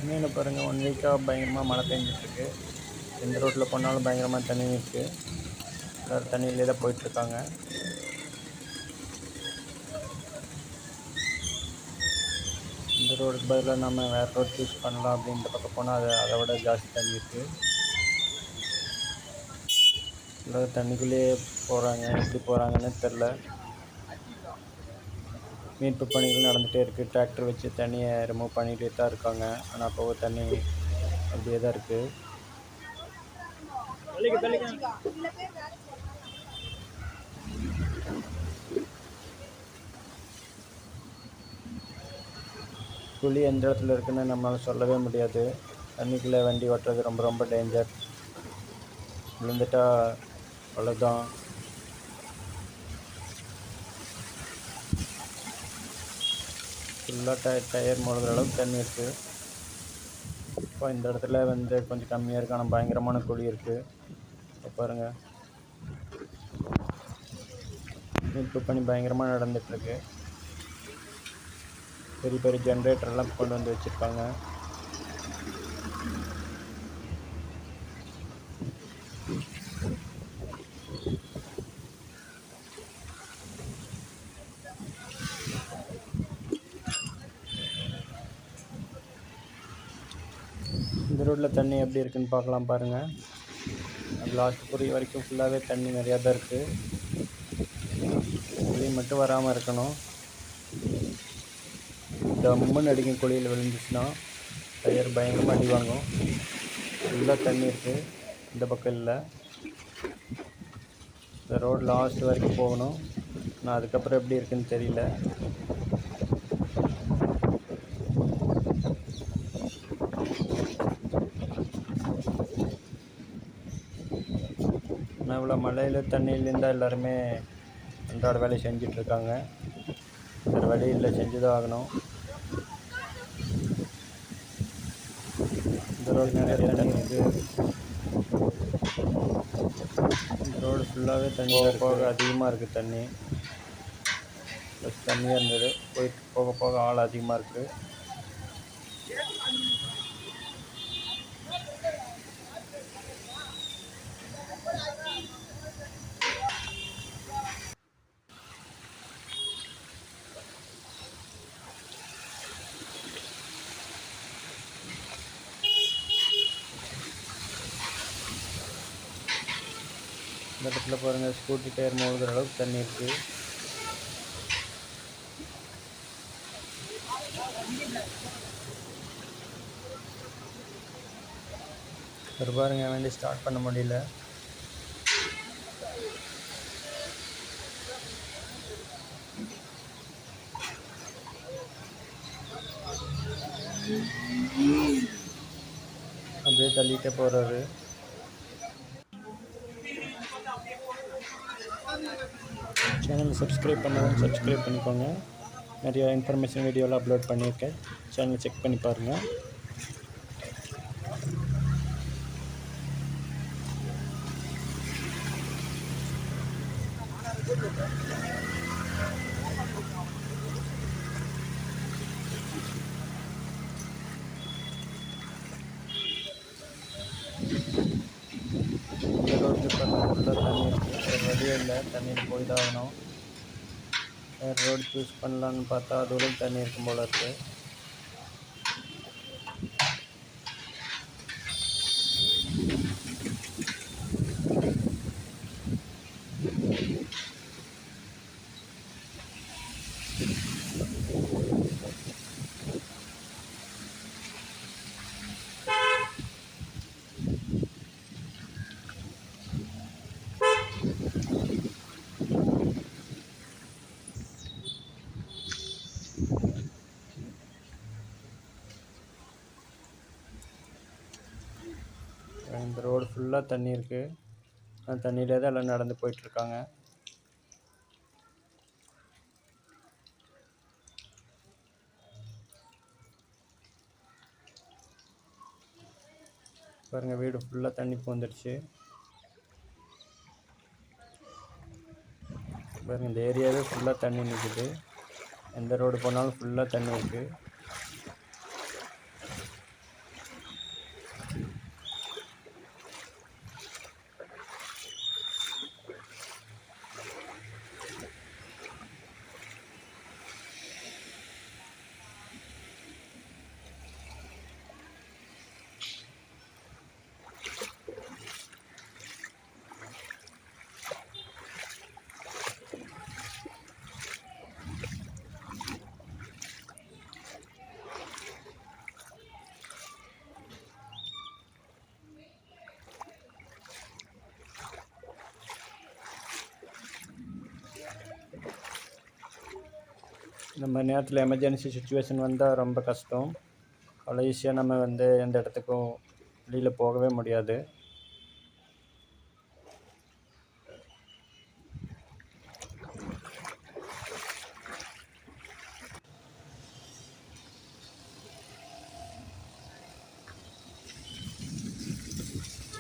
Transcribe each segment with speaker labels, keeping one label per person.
Speaker 1: சென்னையில் பாருங்கள் 1 வீக்காக பயங்கரமாக மழை பெஞ்சிட்ருக்கு. எந்த ரோட்டில் போனாலும் பயங்கரமாக தண்ணி இருக்குது. எல்லோரும் தண்ணியிலே தான் போயிட்டுருக்காங்க. இந்த ரோடுக்கு பதிலாக நம்ம வேறு ரோடு சூஸ் பண்ணலாம் அப்படின்ற பக்கம் போனால் அதை விட ஜாஸ்தி தண்ணி இருக்குது. எல்லோரும் தண்ணிக்குள்ளேயே போகிறாங்க. எப்படி போகிறாங்கன்னு தெரில. மீட்பு பணிகள் நடந்துகிட்டே இருக்குது. டிராக்டர் வச்சு தண்ணியை ரிமூவ் பண்ணிகிட்டே தான் இருக்காங்க. ஆனால் அப்போது தண்ணி அப்படியே தான் இருக்குது. குழி எந்த இடத்துல இருக்குன்னு நம்மளால் சொல்லவே முடியாது. தண்ணிக்குள்ளே வண்டி ஓட்டுறது ரொம்ப ரொம்ப டேஞ்சர். விழுந்துட்டா அவ்வளோதான். ஃபுல்லாக டயர் மூழ்கிற அளவுக்கு தண்ணி இருக்குது. இப்போ இந்த இடத்துல கொஞ்சம் கம்மியாக இருக்குது. ஆனால் பயங்கரமான குழி இருக்குது. இப்போ பாருங்கள், மீட்பு பணி பயங்கரமாக நடந்துகிட்ருக்கு. பெரிய பெரிய ஜென்ரேட்டர்லாம் கொண்டு வந்து வச்சுருக்காங்க. இந்த ரோட்டில் தண்ணி எப்படி இருக்குன்னு பார்க்கலாம் பாருங்கள். லாஸ்ட் புரிய வரைக்கும் ஃபுல்லாகவே தண்ணி நிறையா தான் இருக்குது. குழி மட்டும் வராமல் இருக்கணும். டம்முன்னு அடிக்கும். குழியில் விழுந்துச்சுன்னா டயர் பயங்கரமாக அடி வாங்கும். ஃபுல்லாக தண்ணி இருக்குது. இந்த பக்கம் இல்லை. இந்த ரோடு லாஸ்ட் வரைக்கும் போகணும். ஆனால் அதுக்கப்புறம் எப்படி இருக்குன்னு தெரியல. ஆனால் இவ்வளோ மழையில் தண்ணியிலேருந்தால் எல்லாருமே அன்றாட வேலையை செஞ்சிட்ருக்காங்க. வேறு வழி இல்லை, செஞ்சு தான் ஆகணும். இந்த ரோடு நிறைய தண்ணி இருக்குது. இந்த ரோடு ஃபுல்லாகவே தண்ணி போக அதிகமாக இருக்குது. தண்ணி ப்ளஸ் தண்ணியாக இருந்தது. போயிட்டு போக போக ஆள் அதிகமாக இருக்குது. இந்த இடத்துல பாருங்கள், ஸ்கூட்டி டயர் மூழ்கிற அளவுக்கு தண்ணி இருக்குது. ஒரு பாருங்க, வண்டி ஸ்டார்ட் பண்ண முடியல. அப்படியே தள்ளிட்டே போகிறாரு. சேனலை சப்ஸ்கிரைப் பண்ணாலும் சப்ஸ்கிரைப் பண்ணிக்கோங்க. நிறையா இன்ஃபர்மேஷன் வீடியோலாம் அப்லோட் பண்ணியிருக்கேன். சேனலை செக் பண்ணி பாருங்கள். இந்த ரோட்டில் ஃபுல்லாக தண்ணி இருக்குது. வேறு வழியே இல்லை, தண்ணியில் போய் தான் ஆகணும். வேறு ரோடு சூஸ் பண்ணலான்னு பார்த்தா அதோட தண்ணி இருக்கும் போல இருக்குது. இந்த ரோடு ஃபுல்லாக தண்ணி இருக்குது. அந்த தண்ணியிலே தான் எல்லாம் நடந்து போயிட்டுருக்காங்க. பாருங்கள், வீடு ஃபுல்லாக தண்ணி பூந்துடுச்சு. பாருங்கள், இந்த ஏரியாவே ஃபுல்லாக தண்ணி நிற்குது. எந்த ரோடு போனாலும் ஃபுல்லாக தண்ணி இருக்குது. இந்த மாதிரி நேரத்தில் எமர்ஜென்சி சுச்சுவேஷன் வந்தால் ரொம்ப கஷ்டம். அவ்வளோ ஈஸியாக நம்ம எந்த இடத்துக்கும் வெளியில் போகவே முடியாது.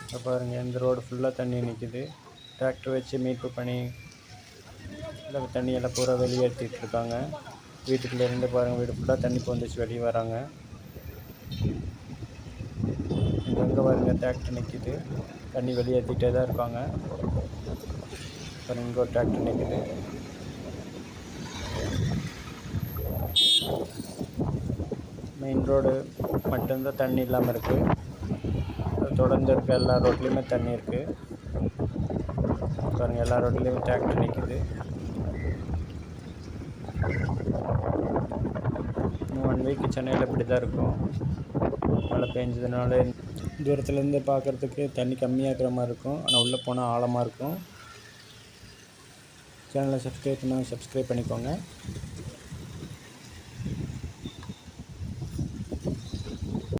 Speaker 1: இப்போ பாருங்கள், இந்த ரோடு ஃபுல்லாக தண்ணி நிற்கிது. டிராக்டர் வச்சு மீட்பு பண்ணி இல்லை தண்ணியெல்லாம் பூரா வெளியேற்றிட்டு இருக்காங்க. வீட்டுக்குள்ளேருந்து பாருங்கள், வீடு ஃபுல்லாக தண்ணி போந்துச்சு, வெளியே வராங்க. இங்கே பாருங்கள், டிராக்டர் நிற்கிது, தண்ணி வெளியேற்றிட்டே தான் இருக்காங்க. அப்புறம் இங்கே ஒரு டிராக்டர் நிற்கிது. மெயின் ரோடு மட்டும்தான் தண்ணி இல்லாமல் இருக்குது. அது தொடர்ந்து இருக்க எல்லா ரோட்லேயுமே தண்ணி இருக்குது. பாருங்கள், எல்லா ரோட்லேயும் டிராக்டர் நிற்கிது. இன்னும் 1 வீக் சென்னையில் இப்படி தான் இருக்கும். மழை பெஞ்சதுனால தூரத்துலேருந்து பார்க்குறதுக்கு தண்ணி கம்மியாக இருக்கிற மாதிரி இருக்கும். ஆனால் உள்ளே போனால் ஆழமாக இருக்கும். சேனலை சப்ஸ்கிரைப் பண்ணிக்கோங்க.